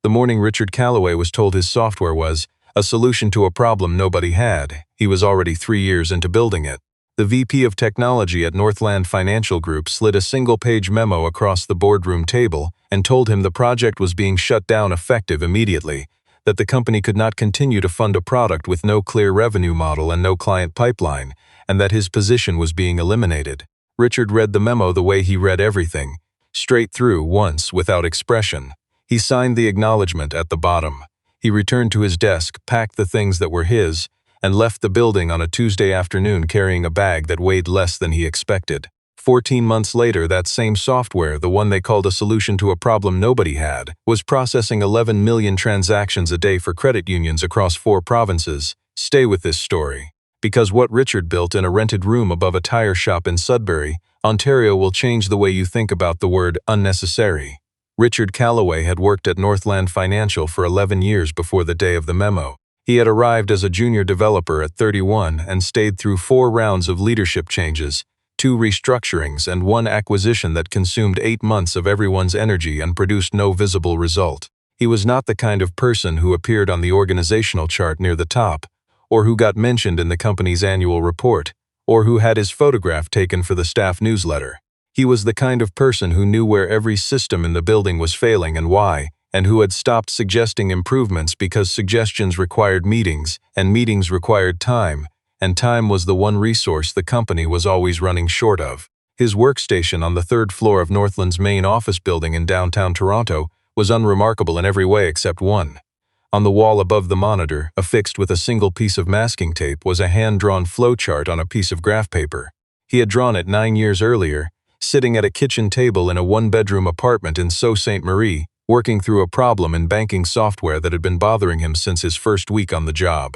The morning Richard Calloway was told his software was a solution to a problem nobody had, he was already 3 years into building it. The VP of Technology at Northland Financial Group slid a single-page memo across the boardroom table and told him the project was being shut down effective immediately, that the company could not continue to fund a product with no clear revenue model and no client pipeline, and that his position was being eliminated. Richard read the memo the way he read everything, straight through once without expression. He signed the acknowledgement at the bottom. He returned to his desk, packed the things that were his, and left the building on a Tuesday afternoon carrying a bag that weighed less than he expected. 14 months later, that same software, the one they called a solution to a problem nobody had, was processing 11 million transactions a day for credit unions across 4 provinces. Stay with this story, because what Richard built in a rented room above a tire shop in Sudbury, Ontario will change the way you think about the word unnecessary. Richard Calloway had worked at Northland Financial for 11 years before the day of the memo. He had arrived as a junior developer at 31 and stayed through 4 rounds of leadership changes, 2 restructurings, and 1 acquisition that consumed 8 months of everyone's energy and produced no visible result. He was not the kind of person who appeared on the organizational chart near the top, or who got mentioned in the company's annual report, or who had his photograph taken for the staff newsletter. He was the kind of person who knew where every system in the building was failing and why, and who had stopped suggesting improvements because suggestions required meetings, and meetings required time, and time was the one resource the company was always running short of. His workstation on the 3rd floor of Northland's main office building in downtown Toronto was unremarkable in every way except one. On the wall above the monitor, affixed with a single piece of masking tape, was a hand-drawn flowchart on a piece of graph paper. He had drawn it 9 years earlier, sitting at a kitchen table in a 1-bedroom apartment in Sault Ste. Marie, working through a problem in banking software that had been bothering him since his first week on the job.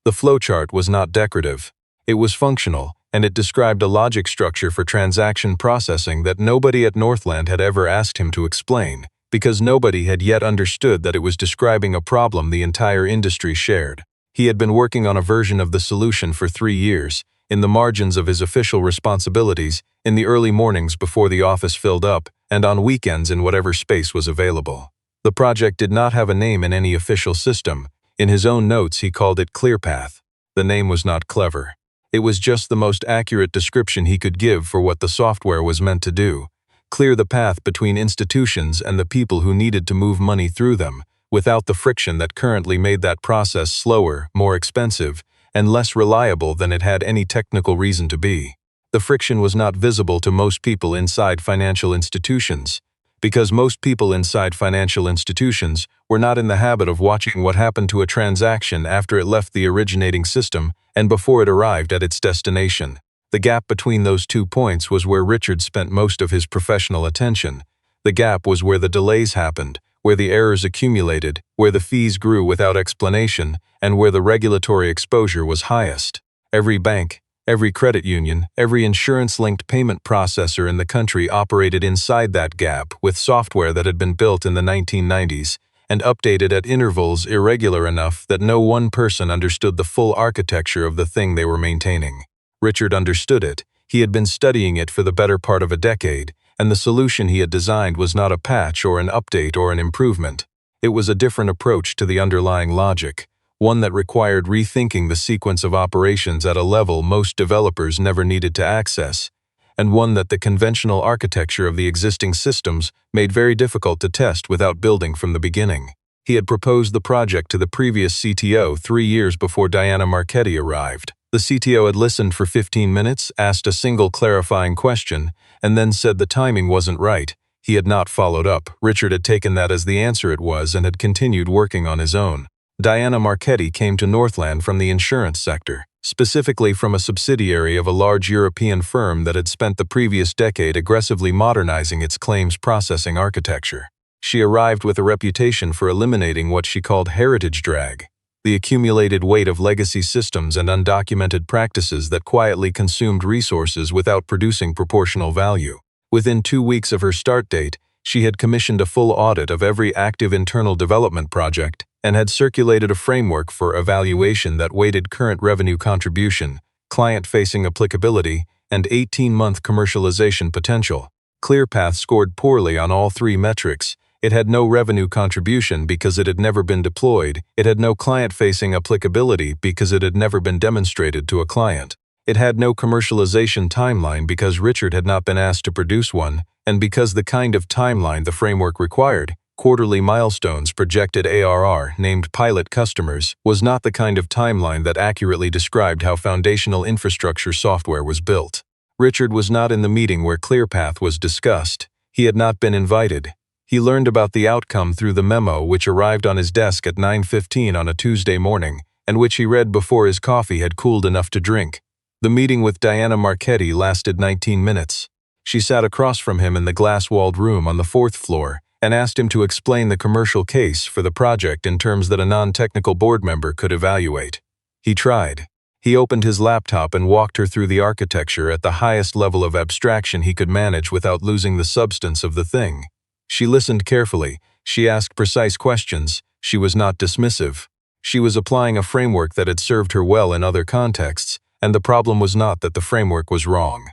The flowchart was not decorative. It was functional, and it described a logic structure for transaction processing that nobody at Northland had ever asked him to explain, because nobody had yet understood that it was describing a problem the entire industry shared. He had been working on a version of the solution for 3 years, in the margins of his official responsibilities, in the early mornings before the office filled up, and on weekends in whatever space was available. The project did not have a name in any official system. In his own notes, he called it ClearPath. The name was not clever. It was just the most accurate description he could give for what the software was meant to do: clear the path between institutions and the people who needed to move money through them, without the friction that currently made that process slower, more expensive, and less reliable than it had any technical reason to be. The friction was not visible to most people inside financial institutions, because most people inside financial institutions were not in the habit of watching what happened to a transaction after it left the originating system and before it arrived at its destination. The gap between those 2 points was where Richard spent most of his professional attention. The gap was where the delays happened, where the errors accumulated, where the fees grew without explanation, and where the regulatory exposure was highest. Every bank, every credit union, every insurance-linked payment processor in the country operated inside that gap with software that had been built in the 1990s and updated at intervals irregular enough that no one person understood the full architecture of the thing they were maintaining. Richard understood it. He had been studying it for the better part of a decade, and the solution he had designed was not a patch or an update or an improvement. It was a different approach to the underlying logic, one that required rethinking the sequence of operations at a level most developers never needed to access, and one that the conventional architecture of the existing systems made very difficult to test without building from the beginning. He had proposed the project to the previous CTO 3 years before Diana Marchetti arrived. The CTO had listened for 15 minutes, asked a single clarifying question, and then said the timing wasn't right. He had not followed up. Richard had taken that as the answer it was and had continued working on his own. Diana Marchetti came to Northland from the insurance sector, specifically from a subsidiary of a large European firm that had spent the previous decade aggressively modernizing its claims processing architecture. She arrived with a reputation for eliminating what she called heritage drag, the accumulated weight of legacy systems and undocumented practices that quietly consumed resources without producing proportional value. Within 2 weeks of her start date, she had commissioned a full audit of every active internal development project and had circulated a framework for evaluation that weighted current revenue contribution, client-facing applicability, and 18-month commercialization potential. ClearPath scored poorly on all 3 metrics, It had no revenue contribution because it had never been deployed. It had no client-facing applicability because it had never been demonstrated to a client. It had no commercialization timeline because Richard had not been asked to produce one, and because the kind of timeline the framework required, quarterly milestones, projected ARR, named pilot customers, was not the kind of timeline that accurately described how foundational infrastructure software was built. Richard was not in the meeting where ClearPath was discussed. He had not been invited. He learned about the outcome through the memo which arrived on his desk at 9:15 on a Tuesday morning, and which he read before his coffee had cooled enough to drink. The meeting with Diana Marchetti lasted 19 minutes. She sat across from him in the glass-walled room on the 4th floor and asked him to explain the commercial case for the project in terms that a non-technical board member could evaluate. He tried. He opened his laptop and walked her through the architecture at the highest level of abstraction he could manage without losing the substance of the thing. She listened carefully. She asked precise questions. She was not dismissive. She was applying a framework that had served her well in other contexts, and the problem was not that the framework was wrong.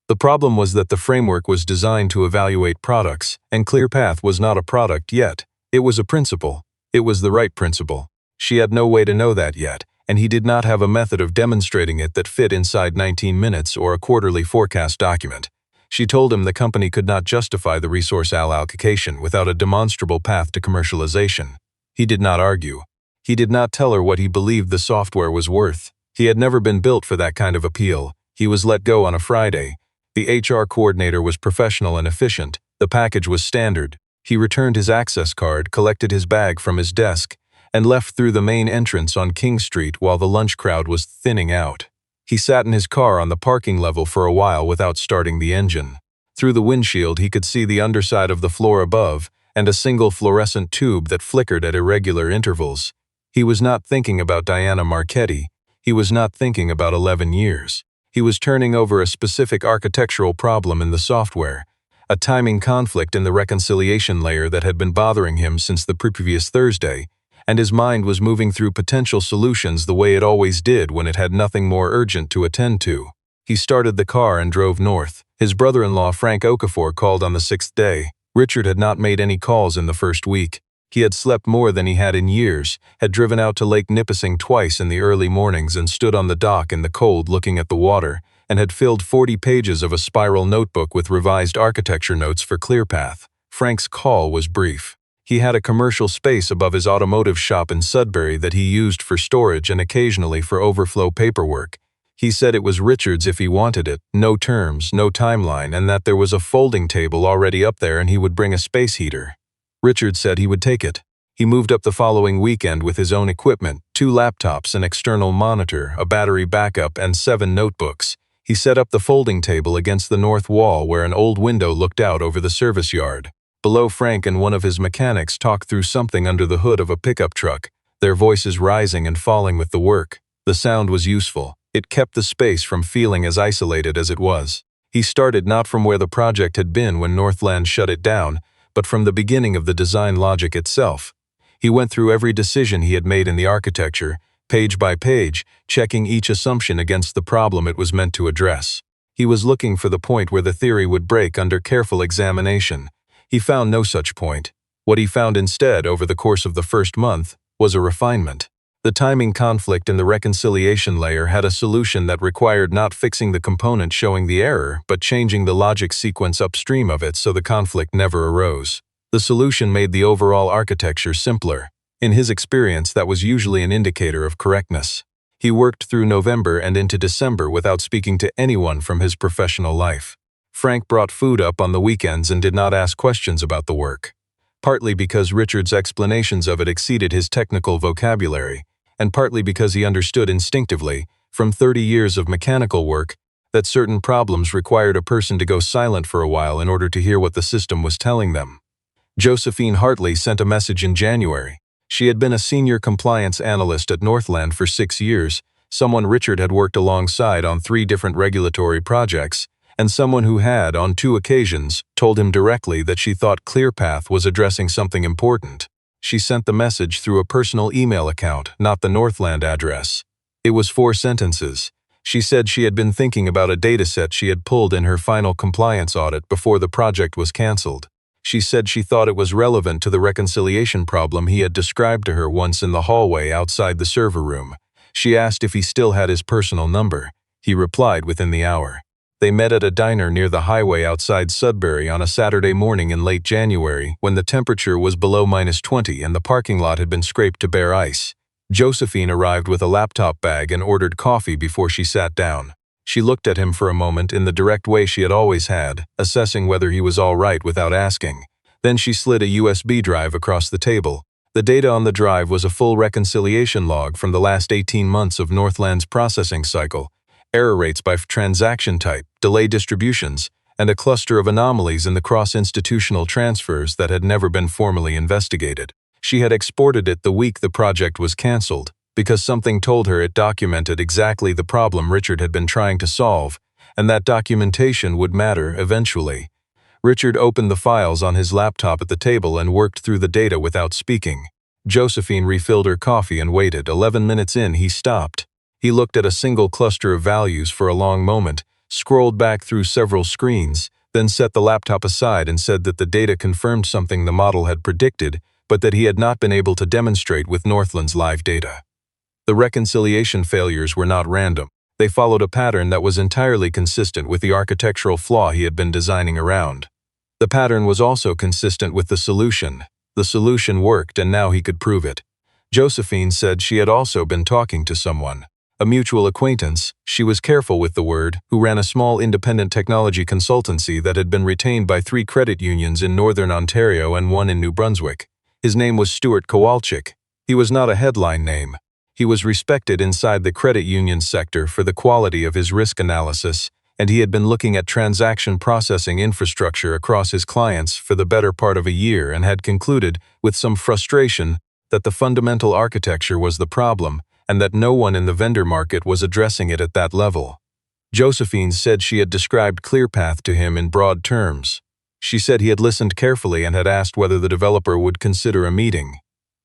The problem was that the framework was designed to evaluate products, and ClearPath was not a product yet. It was a principle. It was the right principle. She had no way to know that yet, and he did not have a method of demonstrating it that fit inside 19 minutes or a quarterly forecast document. She told him the company could not justify the resource allocation without a demonstrable path to commercialization. He did not argue. He did not tell her what he believed the software was worth. He had never been built for that kind of appeal. He was let go on a Friday. The HR coordinator was professional and efficient. The package was standard. He returned his access card, collected his bag from his desk, and left through the main entrance on King Street while the lunch crowd was thinning out. He sat in his car on the parking level for a while without starting the engine. Through the windshield he could see the underside of the floor above and a single fluorescent tube that flickered at irregular intervals. He was not thinking about Diana Marchetti. He was not thinking about 11 years. He was turning over a specific architectural problem in the software, a timing conflict in the reconciliation layer that had been bothering him since the previous Thursday, and his mind was moving through potential solutions the way it always did when it had nothing more urgent to attend to. He started the car and drove north. His brother-in-law Frank Okafor called on the 6th day. Richard had not made any calls in the first week. He had slept more than he had in years, had driven out to Lake Nipissing twice in the early mornings and stood on the dock in the cold looking at the water, and had filled 40 pages of a spiral notebook with revised architecture notes for ClearPath. Frank's call was brief. He had a commercial space above his automotive shop in Sudbury that he used for storage and occasionally for overflow paperwork. He said it was Richard's if he wanted it, no terms, no timeline, and that there was a folding table already up there and he would bring a space heater. Richard said he would take it. He moved up the following weekend with his own equipment, 2 laptops, an external monitor, a battery backup, and 7 notebooks. He set up the folding table against the north wall where an old window looked out over the service yard. Below, Frank and one of his mechanics talked through something under the hood of a pickup truck, their voices rising and falling with the work. The sound was useful. It kept the space from feeling as isolated as it was. He started not from where the project had been when Northland shut it down, but from the beginning of the design logic itself. He went through every decision he had made in the architecture, page by page, checking each assumption against the problem it was meant to address. He was looking for the point where the theory would break under careful examination. He found no such point. What he found instead over the course of the first month was a refinement. The timing conflict in the reconciliation layer had a solution that required not fixing the component showing the error, but changing the logic sequence upstream of it so the conflict never arose. The solution made the overall architecture simpler. In his experience, that was usually an indicator of correctness. He worked through November and into December without speaking to anyone from his professional life. Frank brought food up on the weekends and did not ask questions about the work, partly because Richard's explanations of it exceeded his technical vocabulary, and partly because he understood instinctively, from 30 years of mechanical work, that certain problems required a person to go silent for a while in order to hear what the system was telling them. Josephine Hartley sent a message in January. She had been a senior compliance analyst at Northland for 6 years, someone Richard had worked alongside on 3 different regulatory projects, and someone who had, on 2 occasions, told him directly that she thought ClearPath was addressing something important. She sent the message through a personal email account, not the Northland address. It was 4 sentences. She said she had been thinking about a dataset she had pulled in her final compliance audit before the project was canceled. She said she thought it was relevant to the reconciliation problem he had described to her once in the hallway outside the server room. She asked if he still had his personal number. He replied within the hour. They met at a diner near the highway outside Sudbury on a Saturday morning in late January when the temperature was below -20 and the parking lot had been scraped to bare ice. Josephine arrived with a laptop bag and ordered coffee before she sat down. She looked at him for a moment in the direct way she had always had, assessing whether he was all right without asking. Then she slid a USB drive across the table. The data on the drive was a full reconciliation log from the last 18 months of Northland's processing cycle, error rates by transaction type, delay distributions, and a cluster of anomalies in the cross-institutional transfers that had never been formally investigated. She had exported it the week the project was canceled, because something told her it documented exactly the problem Richard had been trying to solve, and that documentation would matter eventually. Richard opened the files on his laptop at the table and worked through the data without speaking. Josephine refilled her coffee and waited. 11 minutes in, he stopped. He looked at a single cluster of values for a long moment, scrolled back through several screens, then set the laptop aside and said that the data confirmed something the model had predicted, but that he had not been able to demonstrate with Northland's live data. The reconciliation failures were not random. They followed a pattern that was entirely consistent with the architectural flaw he had been designing around. The pattern was also consistent with the solution. The solution worked, and now he could prove it. Josephine said she had also been talking to someone. A mutual acquaintance, she was careful with the word, who ran a small independent technology consultancy that had been retained by 3 credit unions in Northern Ontario and 1 in New Brunswick. His name was Stuart Kowalczyk. He was not a headline name. He was respected inside the credit union sector for the quality of his risk analysis, and he had been looking at transaction processing infrastructure across his clients for the better part of a year and had concluded, with some frustration, that the fundamental architecture was the problem, and that no one in the vendor market was addressing it at that level. Josephine said she had described ClearPath to him in broad terms. She said he had listened carefully and had asked whether the developer would consider a meeting.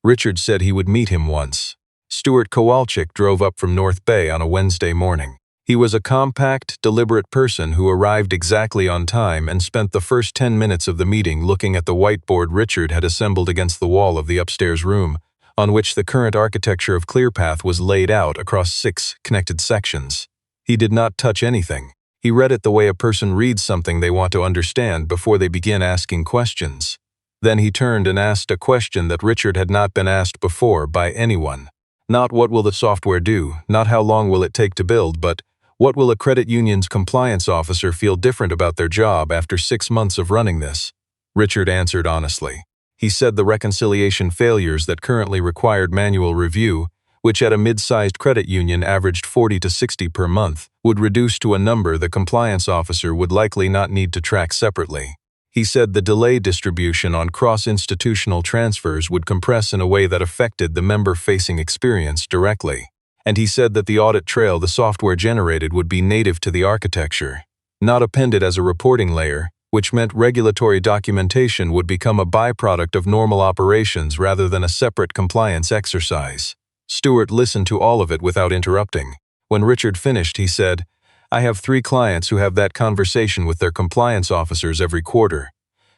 Richard said he would meet him once. Stuart Kowalczyk drove up from North Bay on a Wednesday morning. He was a compact, deliberate person who arrived exactly on time and spent the first 10 minutes of the meeting looking at the whiteboard Richard had assembled against the wall of the upstairs room, on which the current architecture of ClearPath was laid out across 6 connected sections. He did not touch anything. He read it the way a person reads something they want to understand before they begin asking questions. Then he turned and asked a question that Richard had not been asked before by anyone. Not what will the software do, not how long will it take to build, but what will a credit union's compliance officer feel different about their job after 6 months of running this? Richard answered honestly. He said the reconciliation failures that currently required manual review, which at a mid-sized credit union averaged 40 to 60 per month, would reduce to a number the compliance officer would likely not need to track separately. He said the delay distribution on cross-institutional transfers would compress in a way that affected the member-facing experience directly. And he said that the audit trail the software generated would be native to the architecture, not appended as a reporting layer, which meant regulatory documentation would become a byproduct of normal operations rather than a separate compliance exercise. Stuart listened to all of it without interrupting. When Richard finished, he said, "I have 3 clients who have that conversation with their compliance officers every quarter.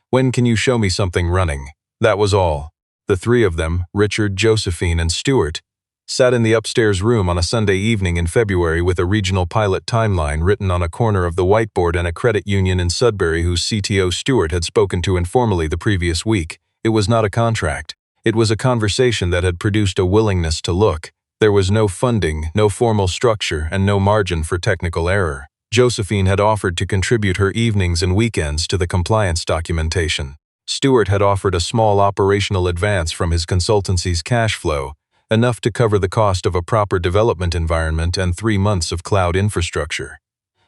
When can you show me something running?" That was all. The 3 of them, Richard, Josephine, and Stuart, sat in the upstairs room on a Sunday evening in February with a regional pilot timeline written on a corner of the whiteboard and a credit union in Sudbury whose CTO Stuart had spoken to informally the previous week. It was not a contract. It was a conversation that had produced a willingness to look. There was no funding, no formal structure, and no margin for technical error. Josephine had offered to contribute her evenings and weekends to the compliance documentation. Stuart had offered a small operational advance from his consultancy's cash flow, enough to cover the cost of a proper development environment and 3 months of cloud infrastructure.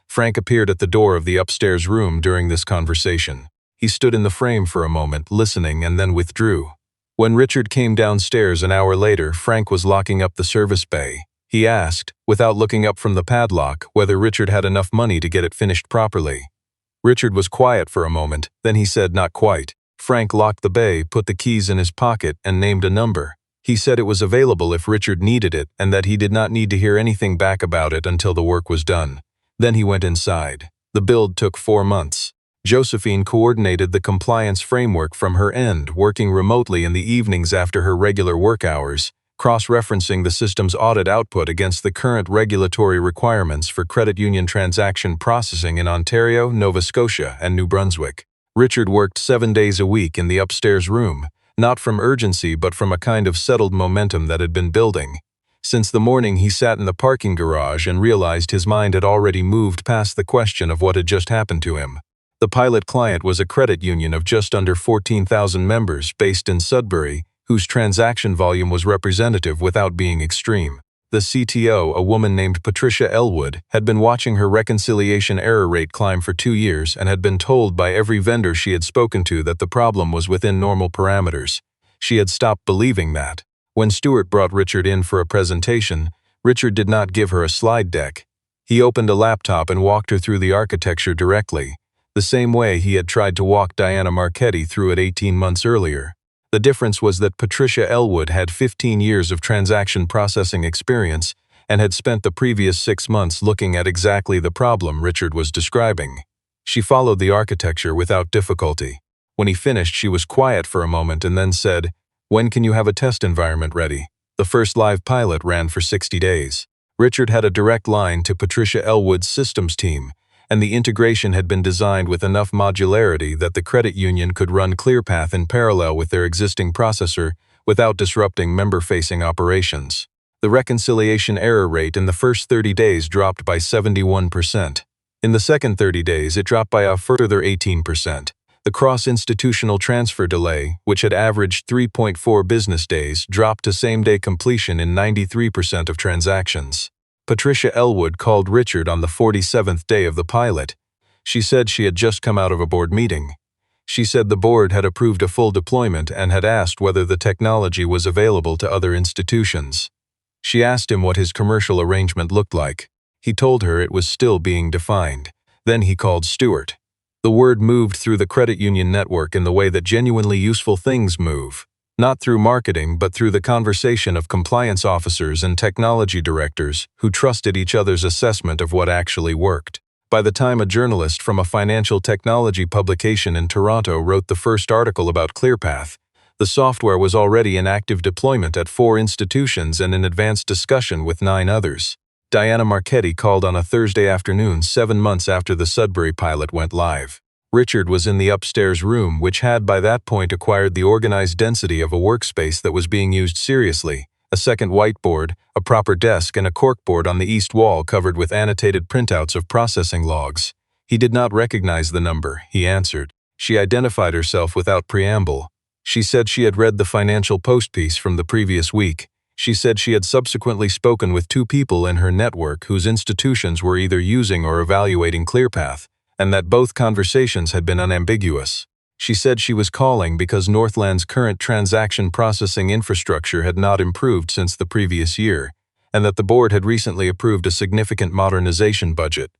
Frank appeared at the door of the upstairs room during this conversation. He stood in the frame for a moment, listening, and then withdrew. When Richard came downstairs an hour later, Frank was locking up the service bay. He asked, without looking up from the padlock, whether Richard had enough money to get it finished properly. Richard was quiet for a moment, then he said not quite. Frank locked the bay, put the keys in his pocket, and named a number. He said it was available if Richard needed it and that he did not need to hear anything back about it until the work was done. Then he went inside. The build took 4 months. Josephine coordinated the compliance framework from her end, working remotely in the evenings after her regular work hours, cross-referencing the system's audit output against the current regulatory requirements for credit union transaction processing in Ontario, Nova Scotia, and New Brunswick. Richard worked 7 days a week in the upstairs room, not from urgency but from a kind of settled momentum that had been building. Since the morning he sat in the parking garage and realized his mind had already moved past the question of what had just happened to him. The pilot client was a credit union of just under 14,000 members based in Sudbury, whose transaction volume was representative without being extreme. The CTO, a woman named Patricia Elwood, had been watching her reconciliation error rate climb for 2 years and had been told by every vendor she had spoken to that the problem was within normal parameters. She had stopped believing that. When Stuart brought Richard in for a presentation, Richard did not give her a slide deck. He opened a laptop and walked her through the architecture directly, the same way he had tried to walk Diana Marchetti through it 18 months earlier. The difference was that Patricia Elwood had 15 years of transaction processing experience and had spent the previous 6 months looking at exactly the problem Richard was describing. She followed the architecture without difficulty. When he finished, she was quiet for a moment and then said, "When can you have a test environment ready?" The first live pilot ran for 60 days. Richard had a direct line to Patricia Elwood's systems team, and the integration had been designed with enough modularity that the credit union could run ClearPath in parallel with their existing processor without disrupting member-facing operations. The reconciliation error rate in the first 30 days dropped by 71%. In the second 30 days, it dropped by a further 18%. The cross-institutional transfer delay, which had averaged 3.4 business days, dropped to same-day completion in 93% of transactions. Patricia Elwood called Richard on the 47th day of the pilot. She said she had just come out of a board meeting. She said the board had approved a full deployment and had asked whether the technology was available to other institutions. She asked him what his commercial arrangement looked like. He told her it was still being defined. Then he called Stuart. The word moved through the credit union network in the way that genuinely useful things move. Not through marketing but through the conversation of compliance officers and technology directors who trusted each other's assessment of what actually worked. By the time a journalist from a financial technology publication in Toronto wrote the first article about ClearPath, the software was already in active deployment at 4 institutions and in advanced discussion with 9 others. Diana Marchetti called on a Thursday afternoon 7 months after the Sudbury pilot went live. Richard was in the upstairs room, which had by that point acquired the organized density of a workspace that was being used seriously. A second whiteboard, a proper desk, and a corkboard on the east wall covered with annotated printouts of processing logs. He did not recognize the number, he answered. She identified herself without preamble. She said she had read the Financial Post piece from the previous week. She said she had subsequently spoken with 2 people in her network whose institutions were either using or evaluating ClearPath, and that both conversations had been unambiguous. She said she was calling because Northland's current transaction processing infrastructure had not improved since the previous year, and that the board had recently approved a significant modernization budget.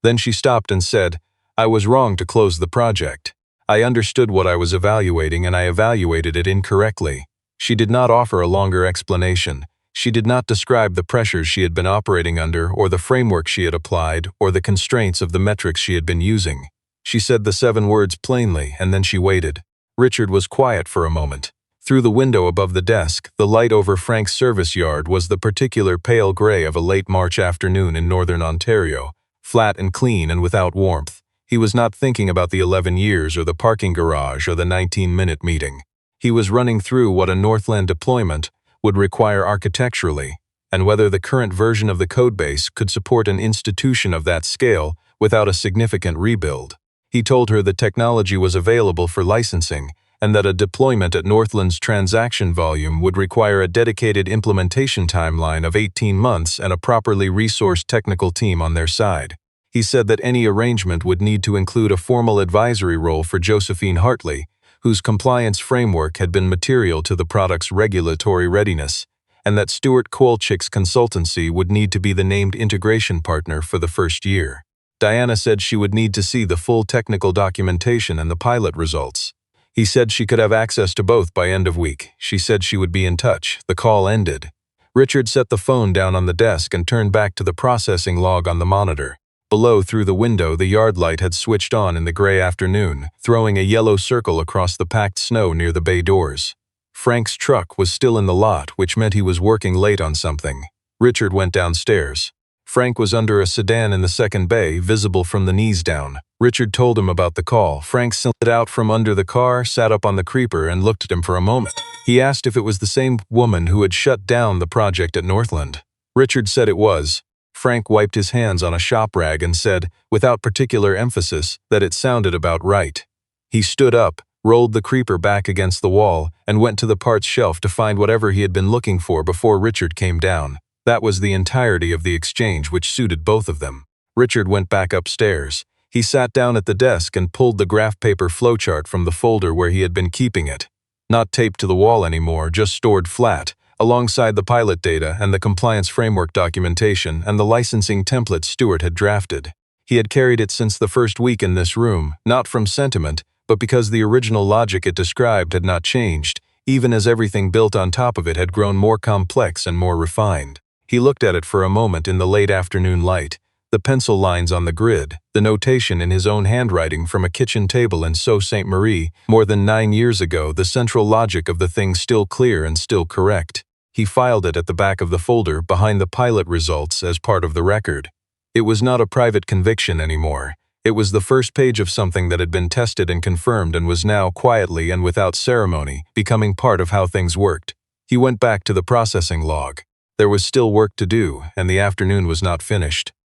Then she stopped and said, "I was wrong to close the project. I understood what I was evaluating and I evaluated it incorrectly." She did not offer a longer explanation. She did not describe the pressures she had been operating under or the framework she had applied or the constraints of the metrics she had been using. She said the 7 words plainly, and then she waited. Richard was quiet for a moment. Through the window above the desk, the light over Frank's service yard was the particular pale gray of a late March afternoon in northern Ontario, flat and clean and without warmth. He was not thinking about the 11 years or the parking garage or the 19-minute meeting. He was running through what a Northland deployment would require architecturally, and whether the current version of the codebase could support an institution of that scale without a significant rebuild. He told her the technology was available for licensing, and that a deployment at Northland's transaction volume would require a dedicated implementation timeline of 18 months and a properly resourced technical team on their side. He said that any arrangement would need to include a formal advisory role for Josephine Hartley, whose compliance framework had been material to the product's regulatory readiness, and that Stuart Kowalczyk's consultancy would need to be the named integration partner for the first year. Diana said she would need to see the full technical documentation and the pilot results. He said she could have access to both by end of week. She said she would be in touch. The call ended. Richard set the phone down on the desk and turned back to the processing log on the monitor. Below, through the window, the yard light had switched on in the gray afternoon, throwing a yellow circle across the packed snow near the bay doors. Frank's truck was still in the lot, which meant he was working late on something. Richard went downstairs. Frank was under a sedan in the second bay, visible from the knees down. Richard told him about the call. Frank slid out from under the car, sat up on the creeper, and looked at him for a moment. He asked if it was the same woman who had shut down the project at Northland. Richard said it was. Frank wiped his hands on a shop rag and said, without particular emphasis, that it sounded about right. He stood up, rolled the creeper back against the wall, and went to the parts shelf to find whatever he had been looking for before Richard came down. That was the entirety of the exchange, which suited both of them. Richard went back upstairs. He sat down at the desk and pulled the graph paper flowchart from the folder where he had been keeping it. Not taped to the wall anymore, just stored flat, alongside the pilot data and the compliance framework documentation and the licensing template Stewart had drafted. He had carried it since the first week in this room, not from sentiment, but because the original logic it described had not changed, even as everything built on top of it had grown more complex and more refined. He looked at it for a moment in the late afternoon light, the pencil lines on the grid, the notation in his own handwriting from a kitchen table in Sault Ste. Marie, more than 9 years ago, the central logic of the thing still clear and still correct. He filed it at the back of the folder behind the pilot results as part of the record. It was not a private conviction anymore. It was the first page of something that had been tested and confirmed and was now, quietly and without ceremony, becoming part of how things worked. He went back to the processing log. There was still work to do, and the afternoon was not finished.